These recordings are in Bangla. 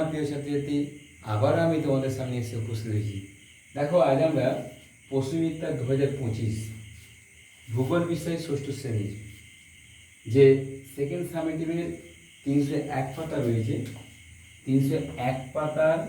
প্রিয় ছাত্রছাত্রী, আবারও আমি তোমাদের সামনে এসে উপস্থিত হয়েছি। দেখো, আজ আমরা প্রশ্নবিদ্যা 2025 ভূগোল বিষয় ষষ্ঠ শ্রেণীর যে সেকেন্ড সামেটিভের 301 পাতা রয়েছে, 301 পাতার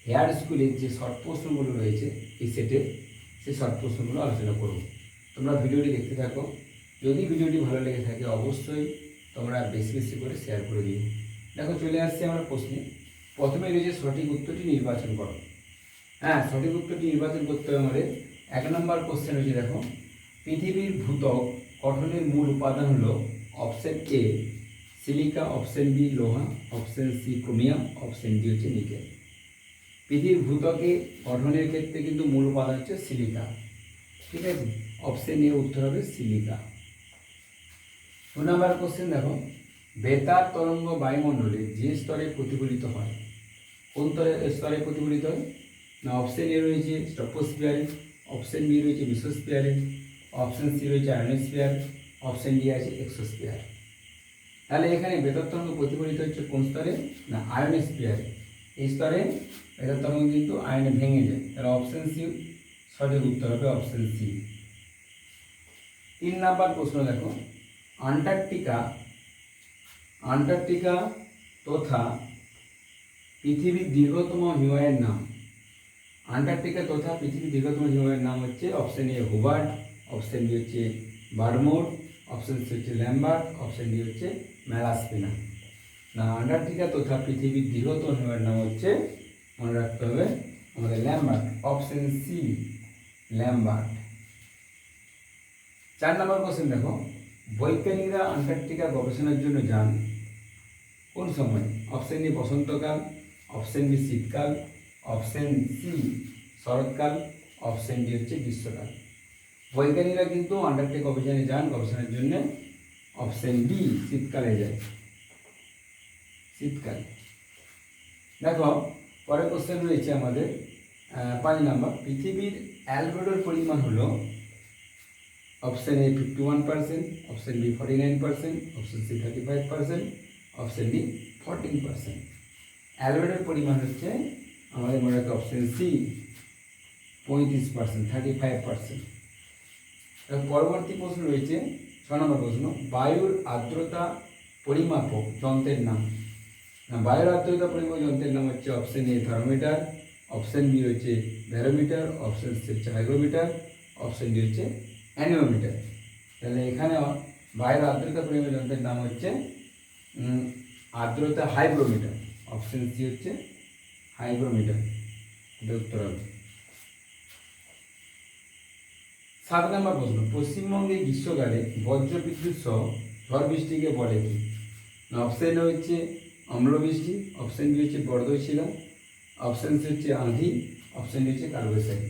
হেয়ার স্কুলের যে শর্ট প্রশ্নগুলো রয়েছে এই সেটে, সেই শর্ট প্রশ্নগুলো আলোচনা করব। তোমরা ভিডিওটি দেখতে থাকো। যদি ভিডিওটি ভালো লেগে থাকে অবশ্যই তোমরা বেশি বেশি করে শেয়ার করে দিও। দেখো, চলে আসছে আমরা প্রশ্নে। প্রথমে রয়েছে সঠিক উত্তরটি নির্বাচন করো। হ্যাঁ, সঠিক উত্তরটি নির্বাচন করতে হবে আমাদের। 1 নম্বর কোশ্চেন হচ্ছে, দেখো, পৃথিবীর ভূত্বক গঠনের মূল উপাদান হলো option A silica, option B লোহা, option C chromium, option D হচ্ছে নিকেল। পৃথিবীর ভূত্বকে গঠনের ক্ষেত্রে কিন্তু মূল উপাদান হচ্ছে সিলিকা। ঠিক আছে, অপশন এ উত্তর হবে সিলিকা। 2 নম্বর কোশ্চেন, দেখো, বেতার তরঙ্গ বায়ুমণ্ডলে যে স্তরে প্রতিফলিত হয়, কোন স্তরে প্রতিফলিত হয় না? অপশন এ রয়েছে স্ট্রাটোস্ফিয়ারে, অপশন বি রয়েছে মেসোস্ফিয়ারে, অপশন সি রয়েছে আয়নোস্ফিয়ার, অপশন ডি আছে এক্সোস্ফিয়ার। তাহলে এখানে বেতার তরঙ্গ প্রতিফলিত হচ্ছে কোন স্তরে না? আয়নোস্ফিয়ারে। এই স্তরে বেতার তরঙ্গ কিন্তু আয়নে ভেঙে যায়। তাহলে অপশন সি সঠিক উত্তর হবে, অপশন সি। 3 নম্বর প্রশ্ন, দেখো, আন্টার্কটিকা তথা পৃথিবীর দীর্ঘতম হিমবাহের নাম। আন্টার্কটিকা তথা পৃথিবীর দীর্ঘতম হিমবাহের নাম হচ্ছে option A Hubbard, option B হচ্ছে বারমুড, অপশন সি হচ্ছে ল্যাম্বার্ট, অপশন ডি হচ্ছে ম্যালাস্পিনা। না, আন্টার্কটিকা তথা পৃথিবীর দীর্ঘতম হিমবাহের নাম হচ্ছে, মনে রাখতে হবে আমাদের, ল্যাম্বার্ট, অপশন সি ল্যাম্বার্ট। 4 নম্বর কোশ্চেন, দেখো, বৈজ্ঞানিকরা আন্টার্কটিকা গবেষণার জন্য যান কোন সময়? অপশন এ বসন্তকাল, অপশন বি শীতকাল, অপশন সি শরৎকাল, অপশন ডি হচ্ছে গ্রীষ্মকাল। বৈজ্ঞানিকরা কিন্তু আন্টার্কটিকা গবেষণার জন্য অপশন বি শীতকালে যায়, শীতকাল। দেখো, পরের কোশ্চেন রয়েছে আমাদের 5 নম্বর, পৃথিবীর অ্যালবেডোর পরিমাণ হলো option A 51%, option B 49%, option C 35%, option D 14%। অ্যালবেডোর পরিমাণ হচ্ছে আমাদের, মনে রাখতে, অপশন সি 35%, 35%। পরবর্তী প্রশ্ন রয়েছে 6 নম্বর প্রশ্ন, বায়ুর আর্দ্রতা পরিমাপক যন্ত্রের নাম। না, বায়ুর আর্দ্রতা পরিমাপক যন্ত্রের নাম হচ্ছে option A thermometer, option B হচ্ছে ব্যারোমিটার, অপশন সি হচ্ছে হাইগ্রোমিটার, অপশন ডি হচ্ছে অ্যানিওমিটার। তাহলে এখানে বায়ুর আর্দ্রতা পরিমাপক যন্ত্রের নাম হচ্ছে আর্দ্রতা হাইগ্রোমিটার, অপশন সি হচ্ছে হাইগ্রোমিটার। এটা উত্তর হবে। 7 নম্বর প্রশ্ন, পশ্চিমবঙ্গে গ্রীষ্মকালে বজ্রবিদ্যুৎ সহ ঝড় বৃষ্টিকে বলে কি? অপশন এ হচ্ছে অম্লবৃষ্টি, অপশন বি হচ্ছে বরদশিলা, অপশন সি হচ্ছে আঁধি, অপশন ডি হচ্ছে কালবৈশাখী।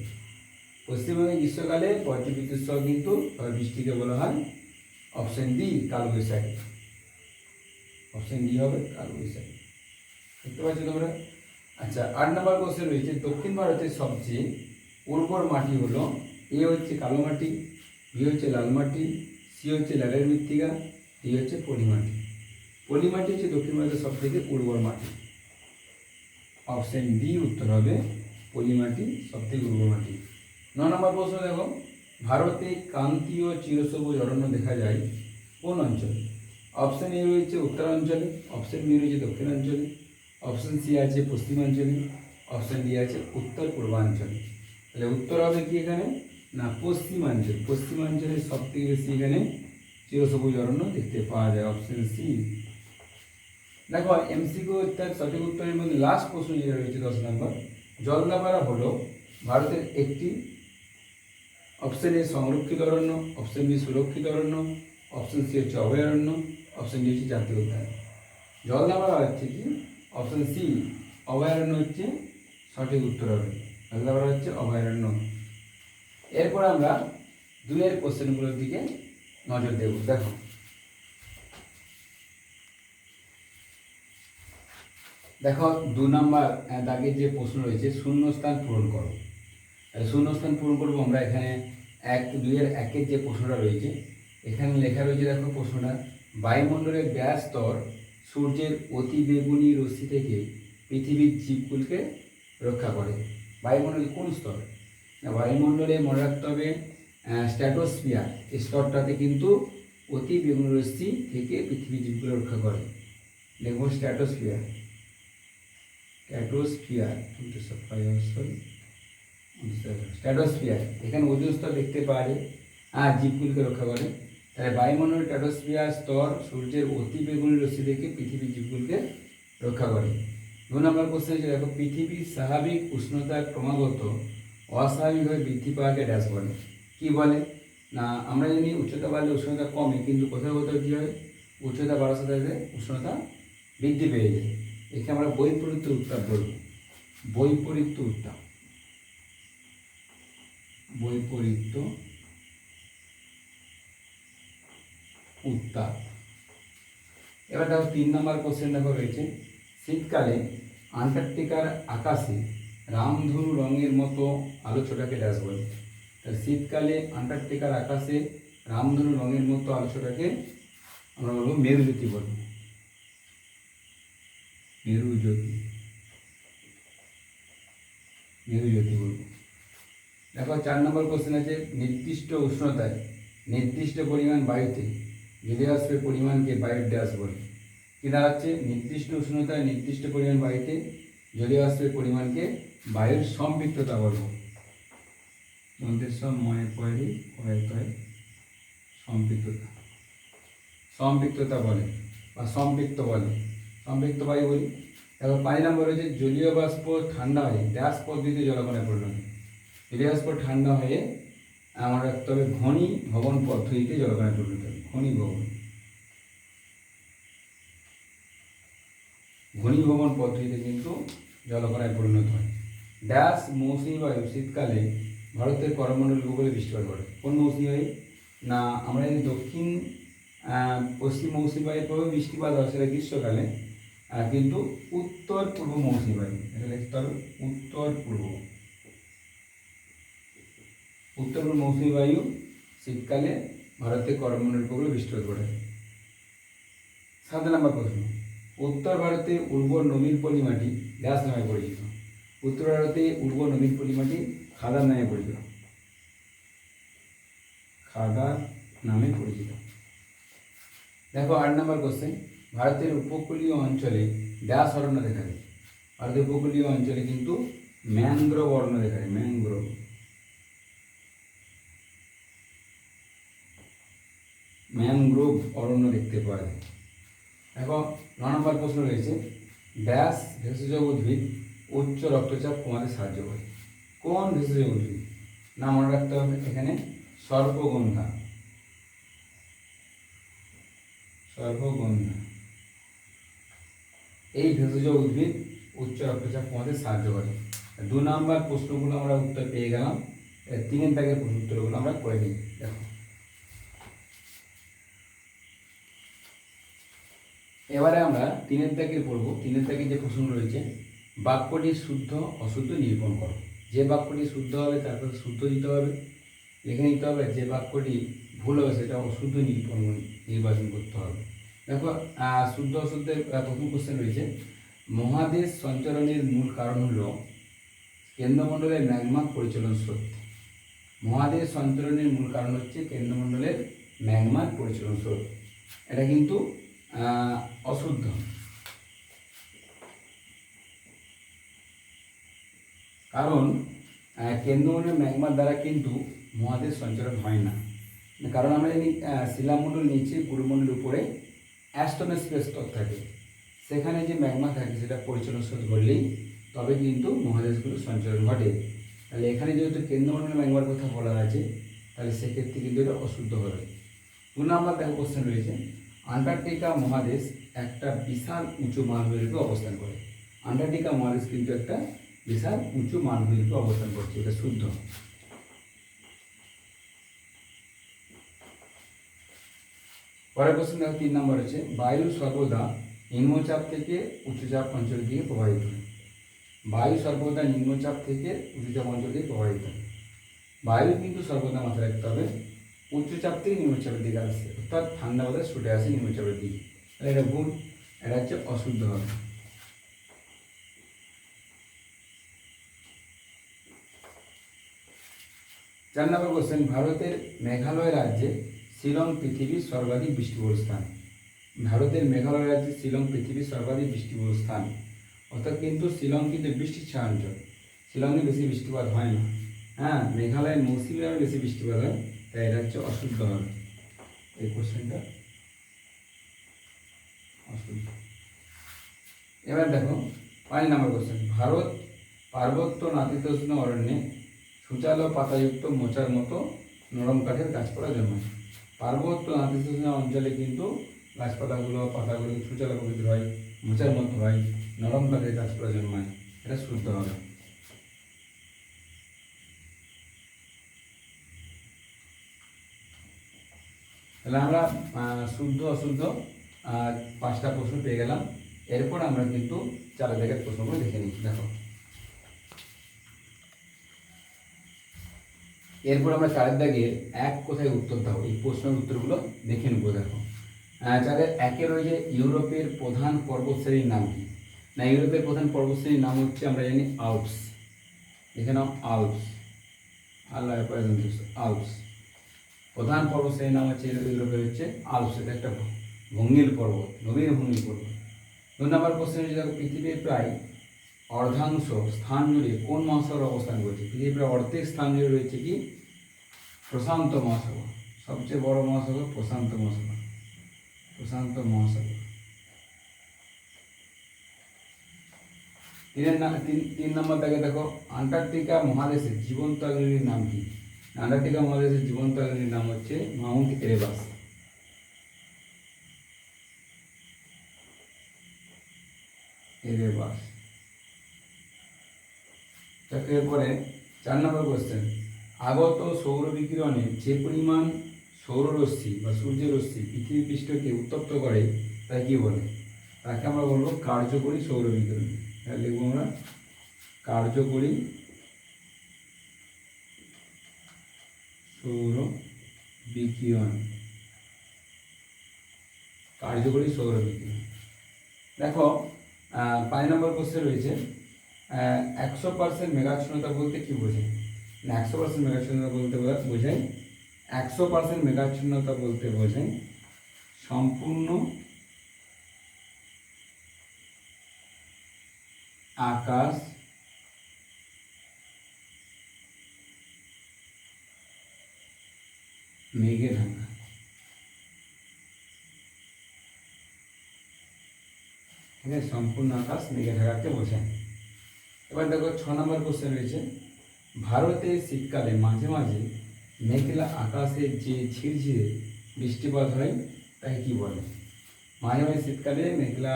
পশ্চিমবঙ্গে গ্রীষ্মকালে বজ্রবিদ্যুৎ সহ কিন্তু ঝড় বৃষ্টিকে বলা হয় অপশন ডি কালবৈশাখী, অপশন ডি হবে কালবৈশাখী। দেখতে পাচ্ছ তোমরা? আচ্ছা, 8 নম্বর কোশ্চেন রয়েছে, দক্ষিণ ভারতের সবচেয়ে উর্বর মাটি হলো, এ হচ্ছে কালো মাটি, বি হচ্ছে লাল মাটি, সি হচ্ছে লালের মৃত্তিকা, ডি হচ্ছে পলি মাটি। পলি মাটি হচ্ছে দক্ষিণ ভারতের সব থেকে উর্বর মাটি, অপশন ডি উত্তর হবে, পলি মাটি সব থেকে উর্বর মাটি। 9 নম্বর প্রশ্ন, দেখো, ভারতে ক্রান্তীয় চিরসবুজ অরণ্য দেখা যায় কোন অঞ্চলে? অপশন এ রয়েছে উত্তরাঞ্চলে, অপশন বি রয়েছে দক্ষিণাঞ্চলে, অপশন সি আছে পশ্চিমাঞ্চলে, অপশন ডি আছে উত্তর পূর্বাঞ্চলে। তাহলে উত্তর হবে কি এখানে না? পশ্চিমাঞ্চল। পশ্চিমাঞ্চলে সব থেকে বেশি এখানে চিরসবুজ অরণ্য দেখতে পাওয়া যায়, অপশন সি। দেখো, এমসিকিউ অর্থাৎ সঠিক উত্তরের মধ্যে লাস্ট প্রশ্ন যেটা রয়েছে 10 নম্বর, জলদাপাড়া হলো ভারতের একটি, অপশন এ সংরক্ষিত অরণ্য, অপশন বি সুরক্ষিত অরণ্য, অপশন সি হচ্ছে অভয়ারণ্য, অপশন ডি হচ্ছে জাতীয় উদ্যান। জলদাপাড়া হচ্ছে কি? অপশন সি অভয়ারণ্য হচ্ছে সঠিক উত্তর হবে। জলদাপাড়া হচ্ছে অভয়ারণ্য। এরপর আমরা 2 এর কোশ্চেনগুলোর দিকে নজর দেব। দেখো, দেখো 2 নম্বর দাগের যে প্রশ্ন রয়েছে, শূন্যস্থান পূরণ করো। শূন্যস্থান পূরণ করবো আমরা এখানে 2 এর 1-এর যে প্রশ্নটা রয়েছে, এখানে লেখা রয়েছে, দেখো প্রশ্নটা, বায়ুমণ্ডলের গ্যাস স্তর সূর্যের অতি বেগুনি রশ্মি থেকে পৃথিবীর জীবকুলকে রক্ষা করে? বায়ুমণ্ডলের কোন স্তর? না, বায়ুমণ্ডলে মনে রাখতে হবে স্ট্র্যাটোস্ফিয়ার, এই স্তরটাতে কিন্তু অতি বেগুনি রশ্মি থেকে পৃথিবীর জীবগুলো রক্ষা করে। দেখবো স্ট্র্যাটোস্ফিয়ার, স্ট্র্যাটোস্ফিয়ার এখানে ওজোন স্তর দেখতে পাওয়া যায় আর জীবগুলিকে রক্ষা করে। তাহলে বায়ুমণ্ডলের স্ট্র্যাটোস্ফিয়ার স্তর সূর্যের অতি বেগুনি রশ্মি থেকে পৃথিবীর জীবগুলিকে রক্ষা করে। 2 নম্বর কোশ্চেন হচ্ছে, দেখো পৃথিবীর স্বাভাবিক উষ্ণতা ক্রমাগত অস্বাভাবিকভাবে বৃদ্ধি পাওয়াকে ড্যাশ বলে? কি বলে? না, আমরা জানি উচ্চতা বাড়লে উষ্ণতা কমে, কিন্তু কোথাও কোথাও কী হয়, উচ্চতা বাড়ার সাথে সাথে উষ্ণতা বৃদ্ধি পেয়ে যায়। একে আমরা বৈপরীত্য উত্তাপ বলব। বৈপরীত্য উত্তাপ, বৈপরীত্য উত্তাপ। এবার দেখো 3 নম্বর কোশ্চেন দেখো রয়েছে, শীতকালে আন্টার্কটিকার আকাশে রামধনু রঙের মতো আলোচনাকে ড্যাশ বলে? তাহলে শীতকালে আন্টার্কটিকার আকাশে রামধনু রঙের মতো আলোচনাকে আমরা বলবো মেরুজ্যোতি বলবো। মেরুজ্যোতি, মেরুজ্যোতি বলবো। দেখো 4 নম্বর কোশ্চেন আছে, নির্দিষ্ট উষ্ণতায় নির্দিষ্ট পরিমাণ বায়ুতে জলীয় বাষ্পের পরিমাণকে বায়ুর ড্যাশ বলে? কি দাঁড়াচ্ছে? নির্দিষ্ট উষ্ণতায় নির্দিষ্ট পরিমাণ বায়ুতে জলীয় বাষ্পের পরিমাণকে বায়ুর সম্পৃক্ততা বলব। সম্পৃক্ততা, সম্পৃক্ততা বলে বা সম্পৃক্ত বলে, সম্পৃক্ত বায়ু বলি। তারপর 5 নম্বর হচ্ছে, জলীয় বাষ্প ঠান্ডা হয়ে ড্যাশ পদ্ধতিতে জলকণায় পরিণত হয়? জলীয় বাষ্প ঠান্ডা হয়ে আমরা রাখতে হবে ঘনীভবন পদ্ধতিতে জলকণায় পরিণত হয়। ঘনীভবন পদ্ধতিতে কিন্তু জলকণায় পরিণত হয়। ড্যাশ মৌসুমী বায়ু শীতকালে ভারতের করমণ্ডল উপকূলে বৃষ্টিপাত করে? কোন মৌসুমী বায়ু? না, আমরা যদি দক্ষিণ পশ্চিম মৌসুমী বায়ুর প্রভাবে বৃষ্টিপাত হয় সেটা গ্রীষ্মকালে, কিন্তু উত্তর পূর্ব মৌসুমী বায়ু, এটা লিখতে হবে উত্তর পূর্ব মৌসুমী বায়ু শীতকালে ভারতের করমণ্ডল উপকূলে বৃষ্টিপাত করে। 7 নম্বর প্রশ্ন, উত্তর ভারতে উর্বর নবীন পলিমাটি ড্যাশ নামে পরিচিত? উত্তর ভারতে উর্বর নবীন পলিমাটি খাদার নামে পরিচিত। খাদার নামে পরিচিত। দেখো 8 নম্বর কোশ্চেন, ভারতের উপকূলীয় অঞ্চলে ড্যাশ অরণ্য দেখা যায়? ভারতের উপকূলীয় অঞ্চলে কিন্তু ম্যানগ্রোভ অরণ্য দেখা যায়। ম্যানগ্রোভ অরণ্য দেখতে পাওয়া যায়। দেখো 9 নম্বর প্রশ্ন রয়েছে, ড্যাশ ভেষজ উদ্ভিদ উচ্চ রক্তচাপ কমাতে সাহায্য করে? কোন ভেষজ উদ্ভিদ? না, মনে রাখতে হবে এখানে সর্পগন্ধা। এই ভেষজ উদ্ভিদ উচ্চ রক্তচাপ কমাতে সাহায্য করে। 2 নম্বর প্রশ্নগুলো আমরা উত্তর পেয়ে গেলাম। 3 দাগের উত্তরগুলো আমরা করে নিই। দেখো এবারে আমরা 3 দাগের পড়ব। 3 দাগে যে প্রশ্ন রয়েছে, বাক্যটি শুদ্ধ অশুদ্ধ নিরূপণ করো। যে বাক্যটি শুদ্ধ হবে তারপরে শুদ্ধ দিতে হবে, লিখে নিতে হবে। যে বাক্যটি ভুল হবে সেটা অশুদ্ধ নির্বাচন করতে হবে। দেখো শুদ্ধ অশুদ্ধের প্রথম কোশ্চেন রয়েছে, মহাদেশ সঞ্চালনের মূল কারণ হলো কেন্দ্রমণ্ডলের ম্যাগমা পরিচালন স্রোত। মহাদেশ সঞ্চালনের মূল কারণ হচ্ছে কেন্দ্রমণ্ডলের ম্যাগমা পরিচালন স্রোত। এটা কিন্তু অশুদ্ধ। কারণ কেন্দ্রমণ্ডলের ম্যাগমার দ্বারা কিন্তু মহাদেশ সঞ্চালন হয় না। কারণ আমরা জানি শিলামণ্ডল নিচে, গুরুমণ্ডলের উপরে অ্যাস্ট্রোস্ফিয়ার স্তর থাকে, সেখানে যে ম্যাগমা থাকে সেটা পরিচালন স্রোত ঘটলেই তবে কিন্তু মহাদেশগুলো সঞ্চালন ঘটে। তাহলে এখানে যেহেতু কেন্দ্রমণ্ডলের ম্যাগমার কথা বলা আছে, তাহলে সেক্ষেত্রে কিন্তু এটা অশুদ্ধ হবে। 2 নম্বর দেখো কোশ্চেন রয়েছে, আন্টার্কটিকা মহাদেশ একটা বিশাল উঁচু মালভূমিরূপে অবস্থান করে? আন্টার্কটিকা মহাদেশ কিন্তু একটা বিশাল উঁচু মালভূমিরূপে অবস্থান করছে, এটা শুদ্ধ। পরের কোশ্চেন দেখো 3 নম্বর আছে, বায়ু সর্বদা নিম্নচাপ থেকে উচ্চচাপ অঞ্চলের দিকে প্রবাহিত হয়? বায়ু সর্বদা নিম্নচাপ থেকে উচ্চচাপ অঞ্চলের দিকে প্রবাহিত হয়। বায়ু কিন্তু সর্বদা মাথায় রাখতে হবে উচ্চচাপ থেকে নিম্নচাপের দিকে আসছে, অর্থাৎ ঠান্ডা বাতাস ছুটে আসে নিম্নচাপের দিকে। তাহলে এটা ভুল। এটা হচ্ছে অশুদ্ধ হবে। 4 নম্বর কোশ্চেন, ভারতের মেঘালয় রাজ্যে শিলং পৃথিবীর সর্বাধিক বৃষ্টিবহুল স্থান। ভারতের মেঘালয় রাজ্যে শিলং পৃথিবীর সর্বাধিক বৃষ্টিবহুল স্থান। অর্থাৎ কিন্তু শিলং কিন্তু বৃষ্টির ছায়া অঞ্চল, শিলংয়ে বেশি বৃষ্টিপাত হয় না। হ্যাঁ, মেঘালয়ের মৌসুমী বারে বেশি বৃষ্টিপাত হয়, তাই এটা হচ্ছে অশুদ্ধ হবে এই কোশ্চেনটা, অশুদ্ধ। এবার দেখো 5 নম্বর কোশ্চেন, ভারত পার্বত্য নাতিশীতোষ্ণ অরণ্যে সূচালো পাতাযুক্ত মোচার মতো নরম কাঠের গাছপালা জন্মায়। পার্বত্য নাতিশীতোষ্ণ অঞ্চলে কিন্তু গাছপালাগুলো পাতাগুলো সূচালো প্রকৃতির হয়, মোচার মতো হয়, নরম কাঠের গাছপালা জন্মায়, এটা শুদ্ধ হবে। তাহলে আমরা শুদ্ধ অশুদ্ধ 5টা প্রশ্ন পেয়ে গেলাম। এরপর আমরা কিন্তু 4 দাগের প্রশ্নগুলো দেখে নিচ্ছি। দেখো, এরপর আমরা 4 দাগের 1 কোথায় উত্তর দাও, এই প্রশ্নের উত্তরগুলো দেখে নেবো। দেখো, 4-এর 1-এ রয়েছে ইউরোপের প্রধান পর্বতশ্রেণীর নাম কি? না, ইউরোপের প্রধান পর্বতশ্রেণীর নাম হচ্ছে, আমরা জানি আল্পস। দেখে নাও, আল্পস, আল্পস প্রধান পর্বতশ্রেণীর নাম হচ্ছে ইউরোপের হচ্ছে আল্পস। এটা একটা ভঙ্গিল পর্বত, নবীন ভঙ্গিল পর্বত। 2 নম্বর কোশ্চেন হচ্ছে, দেখো, পৃথিবীর প্রায় অর্ধাংশ স্থান জুড়ে কোন মহাসাগর অবস্থান করছে? পৃথিবীর প্রায় অর্ধেক স্থান জুড়ে রয়েছে কি? প্রশান্ত মহাসাগর। সবচেয়ে বড় মহাসাগর প্রশান্ত মহাসাগর, প্রশান্ত মহাসাগর। 3 নম্বর দাগে দেখো, আন্টার্কটিকা মহাদেশের জীবন্ত আগ্নেয়গিরির নাম কি? আন্টার্কটিকা মহাদেশের জীবন্ত আগ্নেয়গিরির নাম হচ্ছে মাউন্ট এরেবাস। এরেবাস। এরপরে 4 নম্বর কোশ্চেন, আগত সৌর বিকিরণে যে পরিমাণ সৌররশ্মি বা সূর্যের রশ্মি পৃথিবী পৃষ্ঠকে উত্তপ্ত করে তাই কি বলে? তাকে আমরা বলবো কার্যকরী সৌর বিকিরণ। লিখবো আমরা কার্যকরী সৌর বিকিরণ, কার্যকরী সৌর বিকিরণ। দেখো, 5 নম্বর কোশ্চেন রয়েছে, 100% মেঘাচ্ছন্নতা বলতে কি বোঝায়? 100% মেঘাচ্ছন্নতা বলতে বোঝায় 100% মেঘাচ্ছন্নতা বলতে বোঝায় সম্পূর্ণ আকাশ মেঘে ঢাকা। ঠিক আছে, সম্পূর্ণ আকাশ মেঘে ঢাকাকে বোঝায়। এবার দেখো 6 নম্বর কোশ্চেন রয়েছে, ভারতে শীতকালে মাঝে মাঝে মেঘলা আকাশে যে ঝিরঝিরে বৃষ্টিপাত হয় তাকে কি বলে? মাঝে মাঝে শীতকালে মেঘলা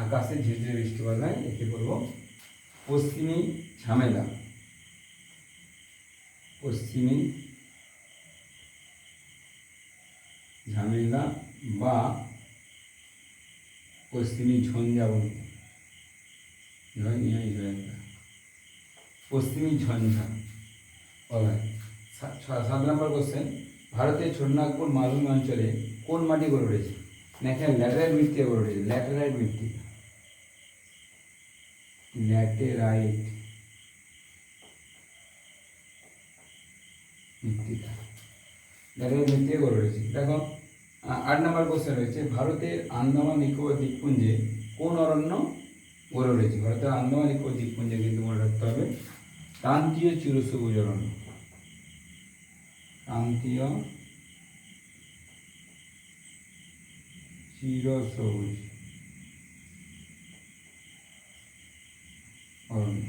আকাশে ঝিরঝিরে বৃষ্টিপাত হয়, একে বলবো পশ্চিমী ঝামেলা। পশ্চিমী ঝামেলা বা পশ্চিমী ঝঞ্ঝা বলতে, পশ্চিমী ঝঞ্ঝা বলা হয়। 7 নম্বর কোশ্চেন, ভারতের ছোটনাগপুর মালভূমি অঞ্চলে কোন মাটি গড়ে উঠেছে? এখানে ল্যাটেরাইট মৃত্তিকা গড়ে উঠেছে, ল্যাটেরাইট মৃত্তিকা, ল্যাটেরাইট মৃত্তিকা, ল্যাটেরাইট মৃত্তিকা গড়ে উঠেছে। দেখো, 8 নম্বর কোশ্চেন রয়েছে, ভারতের আন্দামান নিকোবর দ্বীপপুঞ্জে কোন অরণ্য গড়ে উঠেছে? ভারতের আন্দামান নিকোবর দ্বীপপুঞ্জে কিন্তু মনে রাখতে হবে ক্রান্তীয় চিরসবুজ অরণ্য, ক্রান্তীয় চিরসবুজ অরণ্য।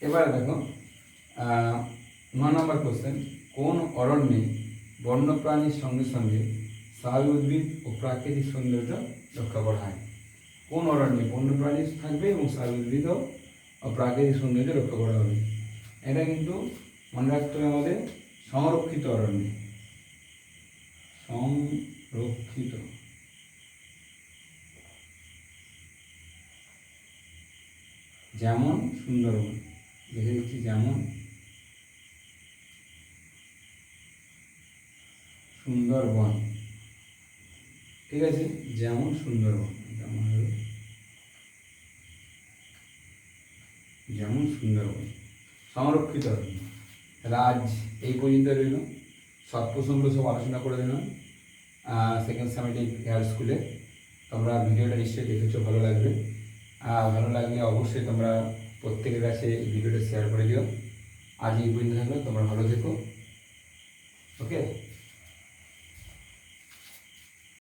এবারে দেখো, 9 নম্বর কোশ্চেন, কোন অরণ্যে বন্যপ্রাণীর সঙ্গে সঙ্গে স্বাভাবিক উদ্ভিদ ও প্রাকৃতিক সৌন্দর্য রক্ষা করা হয়? কোন অরণ্যে বন্যপ্রাণী থাকবে এবং স্বাভাবিক উদ্ভিদ ও প্রাকৃতিক সৌন্দর্য রক্ষা করা হবে? এটা কিন্তু মনে রাখতে হবে আমাদের সংরক্ষিত অরণ্যে, সংরক্ষিত। যেমন সুন্দরবন, লিখে দিচ্ছি, যেমন সুন্দরবন। ঠিক আছে, যেমন সুন্দরবন, যেমন হলো যেমন সুন্দরবন সংরক্ষিত হবে। রাজ এই পর্যন্ত রইল, সব প্রসঙ্গ সব আলোচনা করে দিলাম সেকেন্ড সামেটিক হেয়ার স্কুলে। তোমরা ভিডিওটা নিশ্চয়ই দেখেছো, ভালো লাগবে। ভালো লাগলে অবশ্যই তোমরা প্রত্যেকের কাছে ভিডিওটা শেয়ার করে দিও। আজ এই পর্যন্ত থাকলো, তোমরা ভালো থেকো। ওকে।